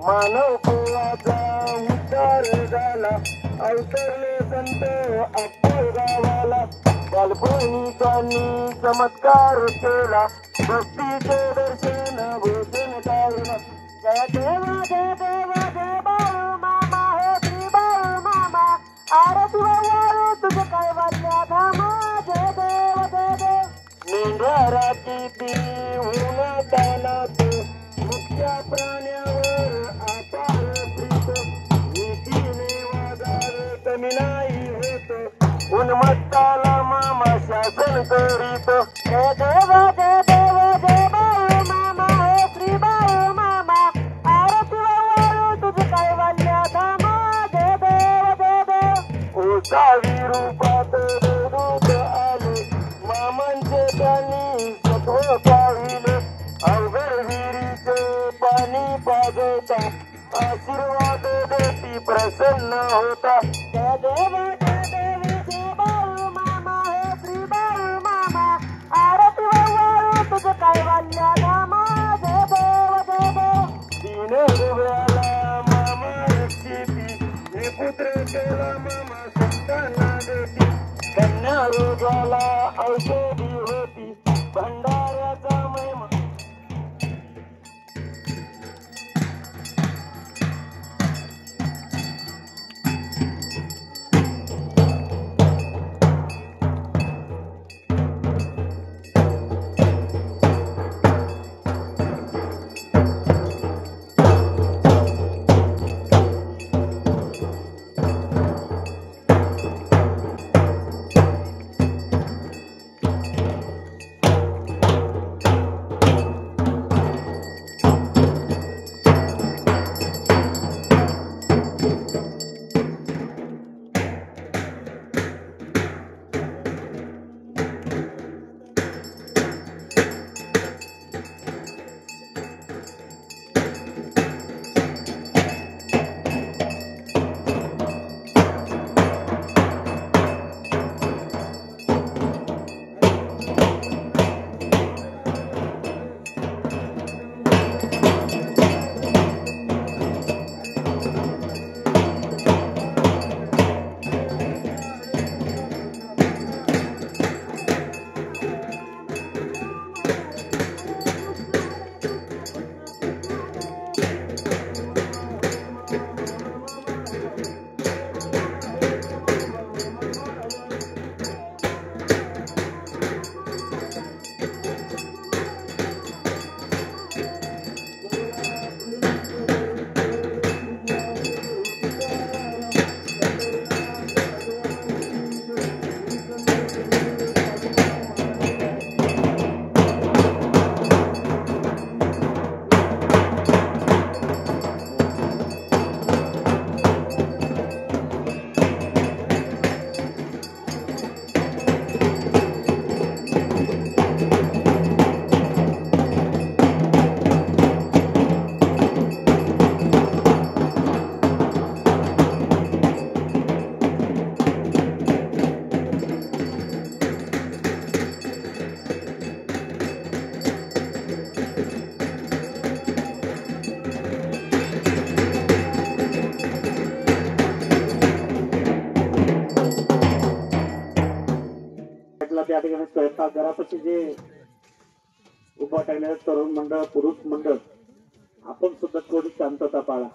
मानव कुळाचा उद्धार झाला, अवतरले संत अप्पल गावाला. बालपणी त्यांनी चमत्कार केला, भक्तीचे दर्शन भूषण टाळला. जय देवा जय देवा जय बाळू मामा, हे श्री बाळू मामा. आरती वाळू तुझं कैवल्य धामा. जय देव जय देव. मेंढ्या राती ती उन्हातानात मुख्या प्राण्यावर अपार प्रीत. नीतीने वागावे कमी नाही होत, उन्मत्ताला मामा शासन करीत. जय देव जय देव जय बाळू मामा, हे श्री बाळू मामा. आरती वाळू तुझं कैवल्य काही रूपात देवदूत आले मामांचे त्यांनी सत्व पाहिले अवघड विहिरीचे पाणी पाजवता आशीर्वाद देती प्रसन्न होता जय देव जय देवी जय बाळू मामा हे श्री बाळू मामा आरती वाळू तुझं कैवल्य नामा जय देव दीन हृदयाला मामा रक्षिती हे पुत्र केला मामा संतांना देती कन्या रोगाला औषधी होती भंडाऱ्याचा महिमा त्या ठिकाणी स्वयंपाकघरापाशी जे उभा टाकलेलं तरुण मंडळ पुरुष मंडळ आपण सुद्धा थोडी शांतता पाळा.